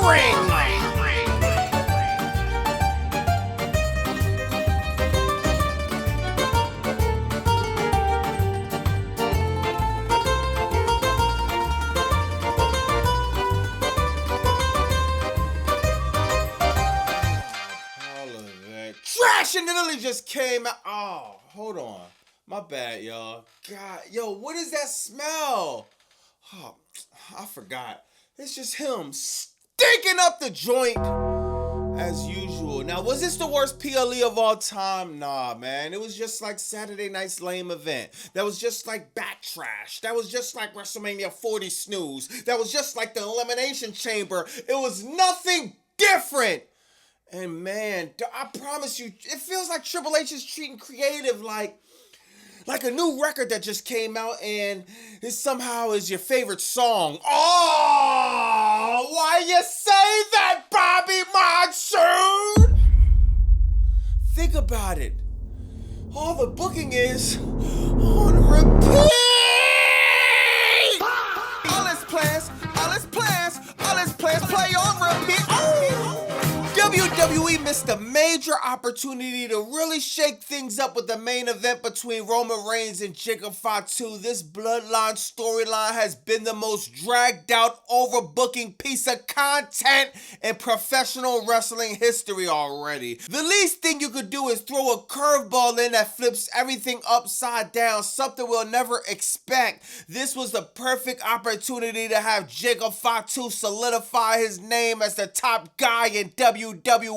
ring. Trash and literally just came out. Oh, hold on. My bad, y'all. God, yo, what is that smell? Oh, I forgot. It's just him stinking up the joint as usual. Now, was this the worst PLE of all time? Nah, man. It was just like Saturday night's lame event. That was just like back trash. That was just like WrestleMania 40 snooze. That was just like the Elimination Chamber. It was nothing different. And man, I promise you, it feels like Triple H is treating creative like a new record that just came out and it somehow is your favorite song. Oh, why you say that, Bobby Monsoon? Think about it. All the booking is on repeat. All his plans play on repeat. Oh. WWE missed a major opportunity to really shake things up with the main event between Roman Reigns and Jake of Fatu. This Bloodline storyline has been the most dragged out, overbooking piece of content in professional wrestling history already. The least thing you could do is throw a curveball in that flips everything upside down, something we'll never expect. This was the perfect opportunity to have Jake of Fatu solidify his name as the top guy in WWE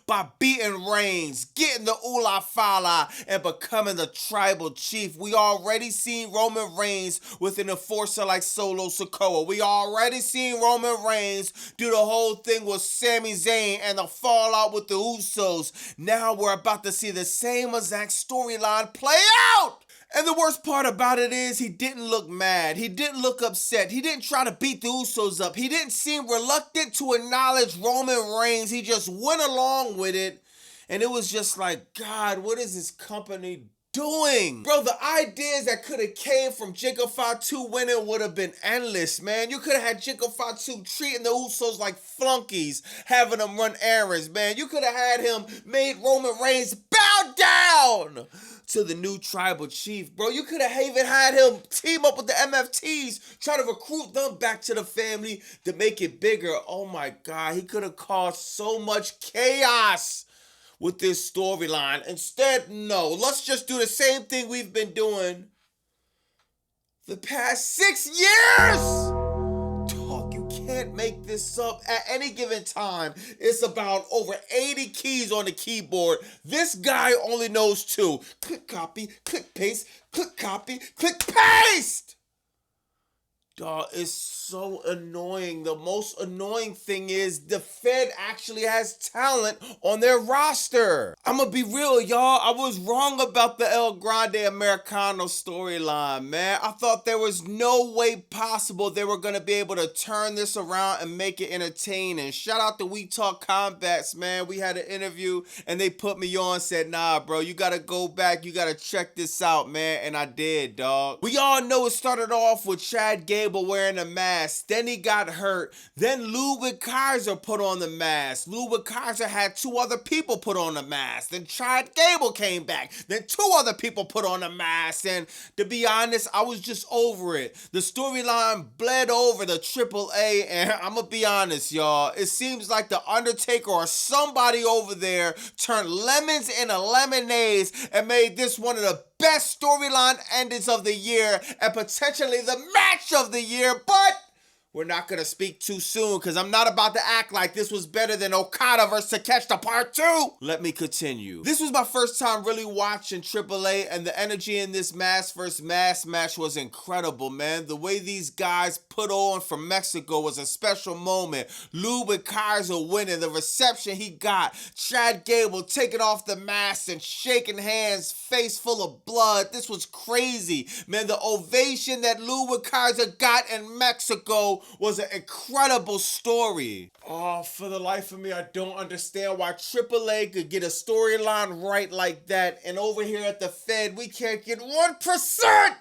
by beating Reigns, getting the Ula Fala, and becoming the tribal chief. We already seen Roman Reigns with an enforcer like Solo Sikoa. We already seen Roman Reigns do the whole thing with Sami Zayn and the fallout with the Usos. Now we're about to see the same exact storyline play out. And the worst part about it is he didn't look mad. He didn't look upset. He didn't try to beat the Usos up. He didn't seem reluctant to acknowledge Roman Reigns. He just went along with it. And it was just like, God, what is this company doing? Bro, the ideas that could have came from Jake Fatu winning would have been endless, man. You could have had Jake Fatu treating the Usos like flunkies, having them run errands, man. You could have had him made Roman Reigns bow down to the new tribal chief, bro. You could have even had him team up with the MFTs, try to recruit them back to the family to make it bigger. Oh my God, he could have caused so much chaos with this storyline. Instead, no, let's just do the same thing we've been doing the past 6 years. Can't make this up. At any given time, it's about over 80 keys on the keyboard. This guy only knows 2. Click copy, click paste, click copy, click paste. Dog, it's so annoying. The most annoying thing is the Fed actually has talent on their roster. I'm gonna be real, y'all. I was wrong about the El Grande Americano storyline, man. I thought there was no way possible they were gonna be able to turn this around and make it entertaining. Shout out to We Talk Combats, man. We had an interview and they put me on, said, nah, bro, you gotta go back. You gotta check this out, man. And I did, dog. We all know it started off with Chad Gable wearing a mask, then he got hurt, then Ludwig Kaiser put on the mask. Ludwig Kaiser had 2 other people put on the mask, then Chad Gable came back, then 2 other people put on the mask, and to be honest, I was just over it. The storyline bled over the AAA, and I'm gonna be honest, y'all, it seems like the Undertaker or somebody over there turned lemons into lemonades and made this one of the best storyline endings of the year and potentially the match of the year, but we're not going to speak too soon because I'm not about to act like this was better than Okada vs. Takeshita Part 2. Let me continue. This was my first time really watching AAA, and the energy in this mask vs. mask match was incredible, man. The way these guys put on from Mexico was a special moment. Ludwig Kaiser winning, the reception he got, Chad Gable taking off the mask and shaking hands, face full of blood. This was crazy, man. The ovation that Ludwig Kaiser got in Mexico was an incredible story. Oh, for the life of me, I don't understand why AAA could get a storyline right like that, and over here at the Fed, we can't get 1%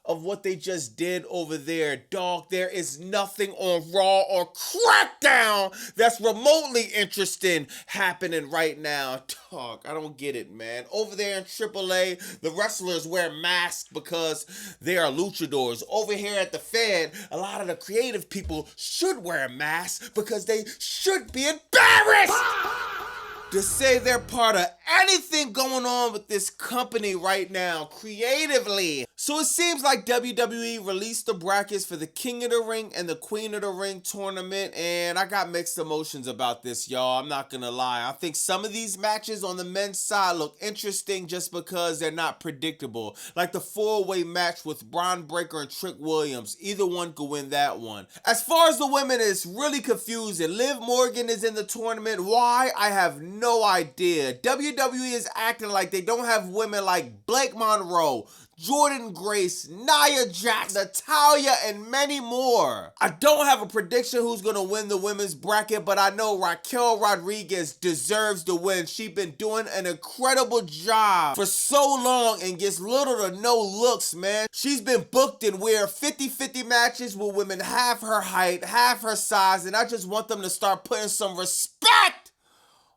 of what they just did over there. Dog, there is nothing on Raw or Crackdown that's remotely interesting happening right now. Dog, I don't get it, man. Over there in AAA, the wrestlers wear masks because they are luchadors. Over here at the Fed, a lot of the creative people should wear masks because they should be embarrassed to say they're part of anything going on with this company right now, creatively. So it seems like WWE released the brackets for the King of the Ring and the Queen of the Ring tournament, and I got mixed emotions about this, y'all. I'm not gonna lie. I think some of these matches on the men's side look interesting just because they're not predictable. Like the 4-way match with Braun Breaker and Trick Williams. Either one could win that one. As far as the women, it's really confusing. Liv Morgan is in the tournament. Why? I have no idea. WWE is acting like they don't have women like Blake Monroe, Jordan Grace, Nia Jax, Natalya, and many more. I don't have a prediction who's going to win the women's bracket, but I know Raquel Rodriguez deserves to win. She's been doing an incredible job for so long and gets little to no looks, man. She's been booked in weird 50-50 matches with women half her height, half her size, and I just want them to start putting some respect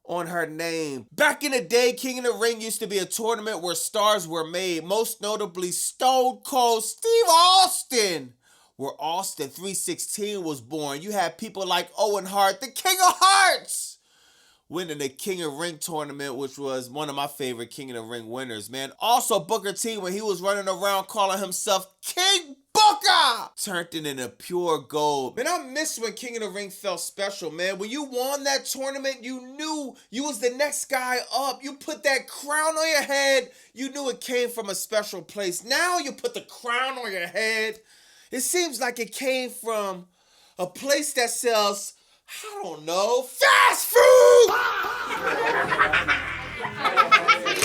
on her name. Back in the day, King of the Ring used to be a tournament where stars were made, most notably Stone Cold Steve Austin, where Austin 316 was born. You had people like Owen Hart, the King of Hearts, winning the King of the Ring tournament, which was one of my favorite King of the Ring winners, man. Also, Booker T, when he was running around calling himself King Booker, turned it into pure gold. Man, I miss when King of the Ring felt special, man. When you won that tournament, you knew you was the next guy up. You put that crown on your head, you knew it came from a special place. Now you put the crown on your head, it seems like it came from a place that sells, I don't know, fast food!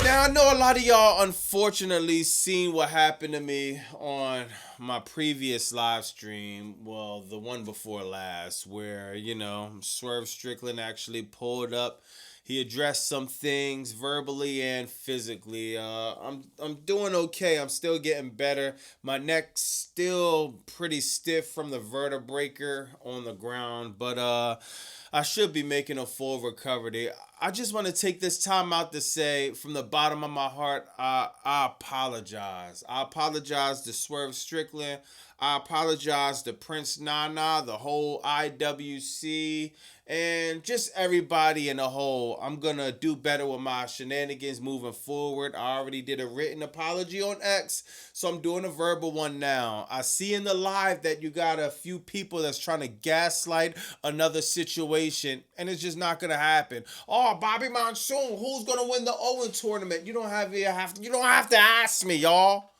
Now, I know a lot of y'all unfortunately seen what happened to me on my previous live stream, well, the one before last, where, Swerve Strickland actually pulled up. He addressed some things verbally and physically. I'm doing okay. I'm still getting better. My neck's still pretty stiff from the vertebrae on the ground, but I should be making a full recovery. I just want to take this time out to say, from the bottom of my heart, I apologize. I apologize to Swerve Strickland. I apologize to Prince Nana, the whole IWC, and just everybody in the whole. I'm going to do better with my shenanigans moving forward. I already did a written apology on X, so I'm doing a verbal one now. I see in the live that you got a few people that's trying to gaslight another situation, and it's just not going to happen. Oh, Bobby Monsoon, who's going to win the Owen tournament? You don't have to ask me, y'all.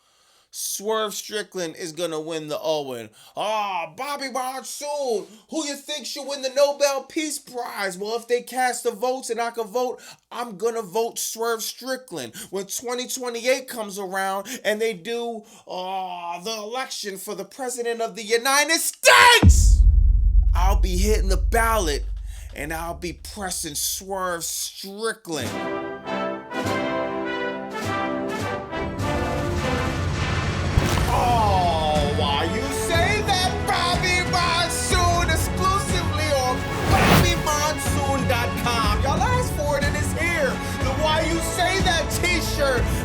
Swerve Strickland is going to win the Owen. Bobby Monsoon, who you think should win the Nobel Peace Prize? Well, if they cast the votes and I can vote, I'm going to vote Swerve Strickland. When 2028 comes around and they do the election for the President of the United States, I'll be hitting the ballot and I'll be pressing Swerve Strickland.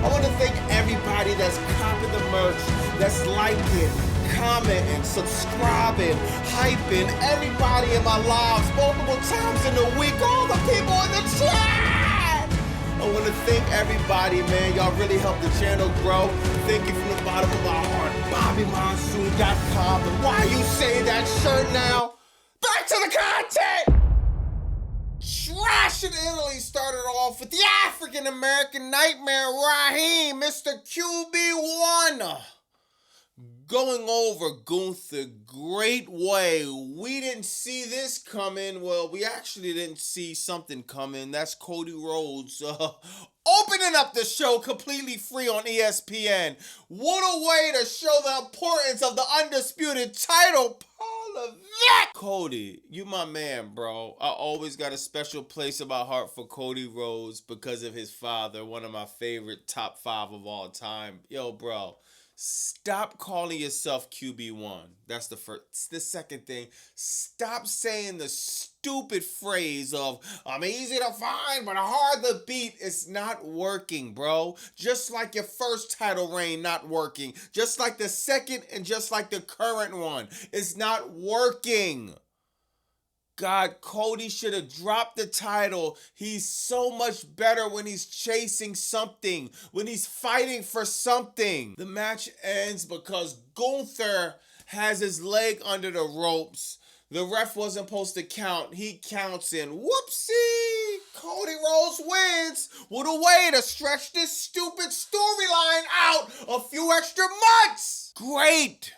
I want to thank everybody that's copping the merch, that's liking, commenting, subscribing, hyping, everybody in my lives multiple times in the week, all the people in the chat. I want to thank everybody, man. Y'all really helped the channel grow. Thank you from the bottom of my heart. BobbyMonsoon.com. And why you say that shirt now? Back to the content! Trash in Italy started off with the African-American Nightmare Raheem, Mr. QB1. Going over Gunther, great way. We didn't see this coming. Well, we actually didn't see something coming. That's Cody Rhodes opening up the show completely free on ESPN. What a way to show the importance of the undisputed title. Cody, you my man, bro. I always got a special place in my heart for Cody Rhodes because of his father, one of my favorite top 5 of all time. Yo, bro, Stop calling yourself QB1. That's the first. The second thing, stop saying the stupid phrase of, I'm easy to find but hard to beat. It's not working, bro. Just like your first title reign not working. Just like the second and just like the current one. It's not working. God, Cody should have dropped the title. He's so much better when he's chasing something, when he's fighting for something. The match ends because Gunther has his leg under the ropes. The ref wasn't supposed to count. He counts in. Whoopsie! Cody Rhodes wins. What a way to stretch this stupid storyline out a few extra months. Great.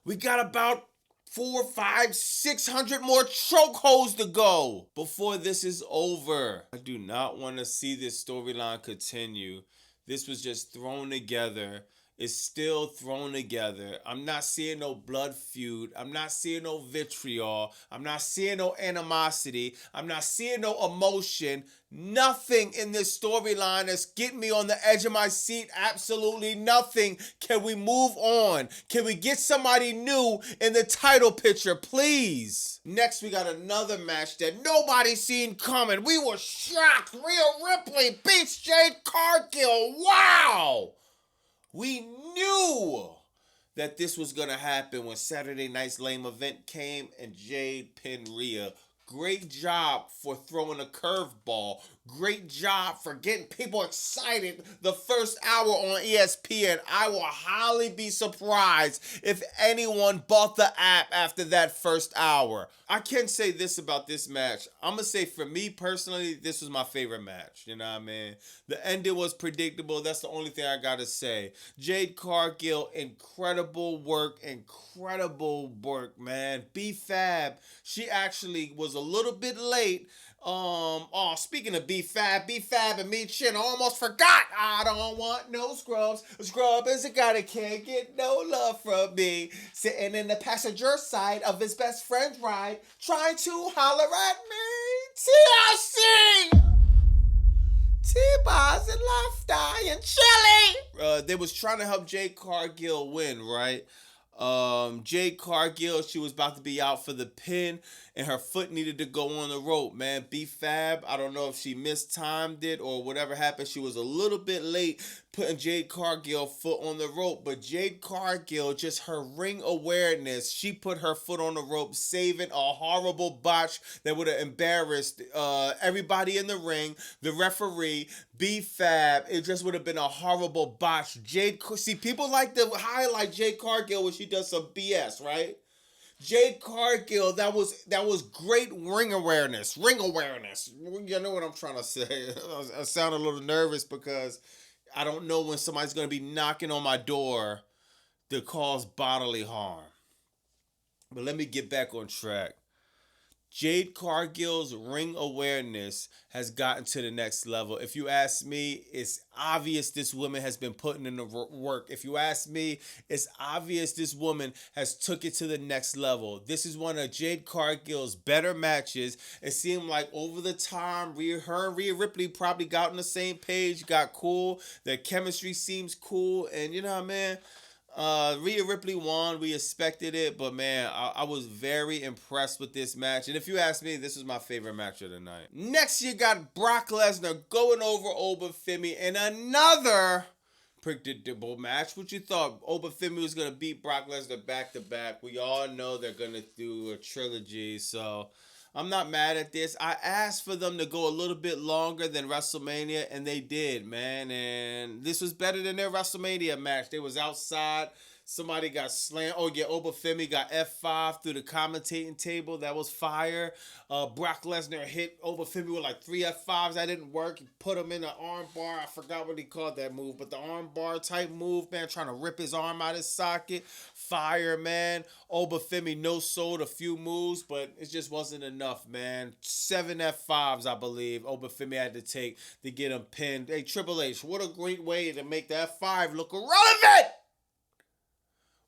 We got about 4, 5, 600 more chokeholds to go before this is over. I do not want to see this storyline continue. This was just thrown together. It's still thrown together. I'm not seeing no blood feud. I'm not seeing no vitriol. I'm not seeing no animosity. I'm not seeing no emotion. Nothing in this storyline that's getting me on the edge of my seat. Absolutely nothing. Can we move on? Can we get somebody new in the title picture, please? Next, we got another match that nobody seen coming. We were shocked. Rhea Ripley beats Jade Cargill. Wow! We knew that this was going to happen when Saturday night's lame event came and Jade pinned Rhea. Great job for throwing a curveball. Great job for getting people excited the first hour on ESPN. I will highly be surprised if anyone bought the app after that first hour. I can say this about this match. I'm going to say for me personally, this was my favorite match. You know what I mean? The ending was predictable. That's the only thing I got to say. Jade Cargill, incredible work, man. B-Fab, she actually was a little bit late. Speaking of B-Fab and me, Chin, I almost forgot. I don't want no scrubs. Scrub is a guy that can't get no love from me. Sitting in the passenger side of his best friend's ride, trying to holler at me. TLC! T-Bars and Laughter and Chili! They was trying to help Jade Cargill win, right? Jade Cargill, she was about to be out for the pin, and her foot needed to go on the rope, man. B-Fab, I don't know if she mistimed it or whatever happened. She was a little bit late putting Jade Cargill foot on the rope, but Jade Cargill, just her ring awareness, she put her foot on the rope, saving a horrible botch that would have embarrassed everybody in the ring, the referee, B-Fab. It just would have been a horrible botch. See, people like to highlight Jade Cargill when she does some BS, right? Jade Cargill, that was great ring awareness. You know what I'm trying to say. I sound a little nervous because I don't know when somebody's going to be knocking on my door to cause bodily harm. But let me get back on track. Jade Cargill's ring awareness has gotten to the next level. If you ask me, it's obvious this woman has been putting in the work. If you ask me, it's obvious this woman has took it to the next level. This is one of Jade Cargill's better matches. It seemed like over the time, her and Rhea Ripley probably got on the same page, got cool. Their chemistry seems cool, and you know what I mean? Rhea Ripley won. We expected it, but man, I was very impressed with this match. And if you ask me, this was my favorite match of the night. Next, you got Brock Lesnar going over Obafemi in another predictable match. What you thought? Obafemi was gonna beat Brock Lesnar back to back. We all know they're gonna do a trilogy, so I'm not mad at this. I asked for them to go a little bit longer than WrestleMania, and they did, man. And this was better than their WrestleMania match. They was outside. Somebody got slammed. Oh, yeah, Obafemi got F5 through the commentating table. That was fire. Brock Lesnar hit Obafemi with like 3 F5s. That didn't work. He put him in an arm bar. I forgot what he called that move. But the arm bar type move, man, trying to rip his arm out of his socket. Fire, man. Obafemi no-sold a few moves, but it just wasn't enough, man. 7 F5s, I believe, Obafemi had to take to get him pinned. Hey, Triple H, what a great way to make the F5 look irrelevant!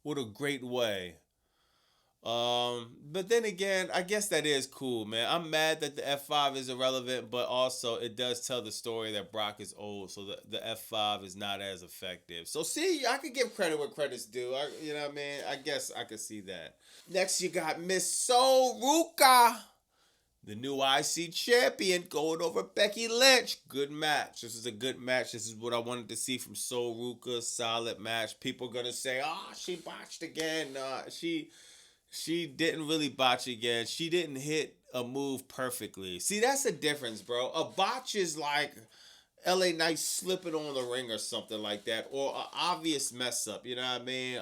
What a great way. But then again, I guess that is cool, man. I'm mad that the F5 is irrelevant, but also it does tell the story that Brock is old, so the F5 is not as effective. So see, I could give credit where credit's due. You know what I mean? I guess I could see that. Next, you got Miss Soruka, the new IC champion, going over Becky Lynch. Good match. This is a good match. This is what I wanted to see from Soruka. Solid match. People gonna say, "Oh, she botched again." She didn't really botch again. She didn't hit a move perfectly. See, that's the difference, bro. A botch is like LA Knight slipping on the ring or something like that, or an obvious mess up. You know what I mean?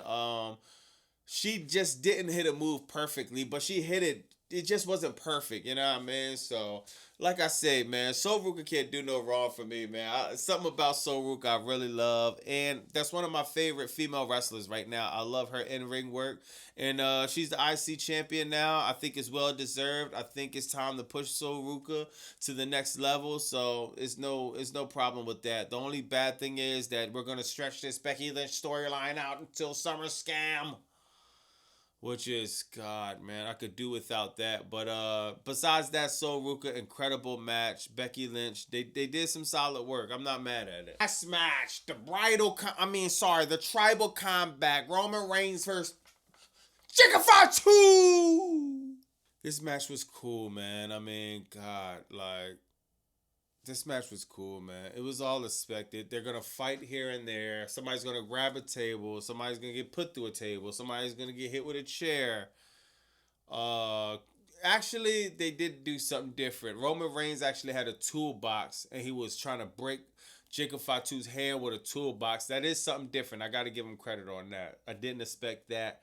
She just didn't hit a move perfectly, but she hit it. It just wasn't perfect. You know what I mean? So, like I say, man, Soruka can't do no wrong for me, man. Something about Soruka I really love, and that's one of my favorite female wrestlers right now. I love her in ring work, and she's the IC champion now. I think it's well deserved. I think it's time to push Soruka to the next level. So it's no problem with that. The only bad thing is that we're gonna stretch this Becky Lynch storyline out until Summer Scam. Which is God, man, I could do without that. But besides that, Soul incredible match. Becky Lynch, they did some solid work. I'm not mad at it. Last match, the tribal comeback. Roman Reigns versus Chicken 2. This match was cool, man. I mean, God, like this match was cool, man. It was all expected. They're gonna fight here and there. Somebody's gonna grab a table. Somebody's gonna get put through a table. Somebody's gonna get hit with a chair. Uh, Actually, they did do something different. Roman Reigns actually had a toolbox, and he was trying to break Jacob Fatu's hand with a toolbox. That is something different. I got to give him credit on that. I didn't expect that.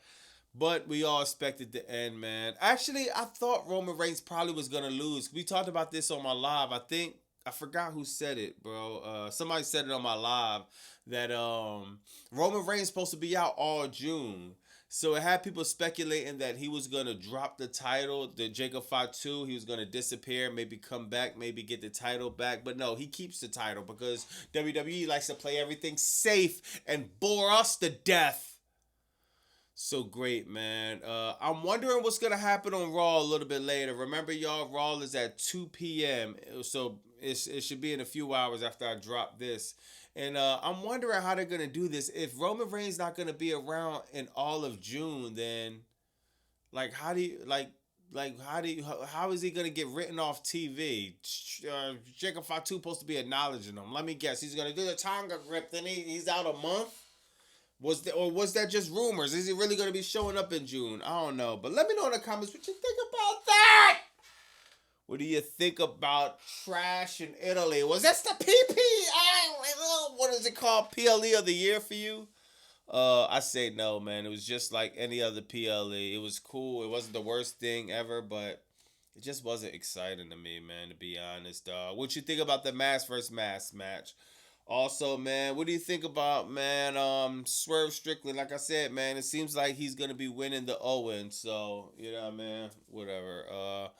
But we all expected the end, man. Actually, I thought Roman Reigns probably was gonna lose. We talked about this on my live. I forgot who said it, bro. Somebody said it on my live that Roman Reigns supposed to be out all June. So it had people speculating that he was gonna drop the title, the Jacob Fatu. He was gonna disappear, maybe come back, maybe get the title back. But no, he keeps the title because WWE likes to play everything safe and bore us to death. So great, man. I'm wondering what's gonna happen on Raw a little bit later. Remember, y'all, Raw is at 2 p.m. So it should be in a few hours after I drop this. And I'm wondering how they're gonna do this. If Roman Reigns not gonna be around in all of June, then like how is he gonna get written off TV? Jacob Fatu supposed to be acknowledging him. Let me guess, he's gonna do the Tonga grip. Then he's out a month. Was that just rumors? Is he really going to be showing up in June? I don't know. But let me know in the comments what you think about that. What do you think about trash in Italy? Was this the what is it called? PLE of the year for you? I say no, man. It was just like any other PLE. It was cool. It wasn't the worst thing ever, but it just wasn't exciting to me, man, to be honest. What you think about the mask versus mask match? Also, man, what do you think about, man, Swerve Strickland? Like I said, man, it seems like he's gonna be winning the Owen, so you know, man, whatever.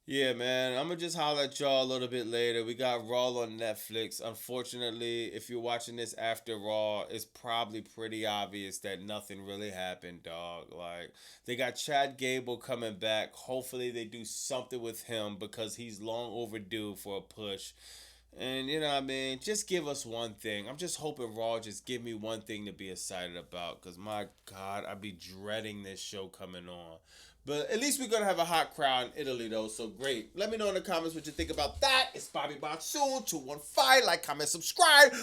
Yeah, man, I'm gonna just holler at y'all a little bit later. We got Raw on Netflix. Unfortunately, if you're watching this after Raw, it's probably pretty obvious that nothing really happened, dog. Like, they got Chad Gable coming back. Hopefully, they do something with him because he's long overdue for a push. And you know what I mean? Just give us one thing. I'm just hoping Raw just give me one thing to be excited about. Because my God, I'd be dreading this show coming on. But at least we're going to have a hot crowd in Italy, though. So great. Let me know in the comments what you think about that. It's Bobby Monsoon, 215. Like, comment, subscribe.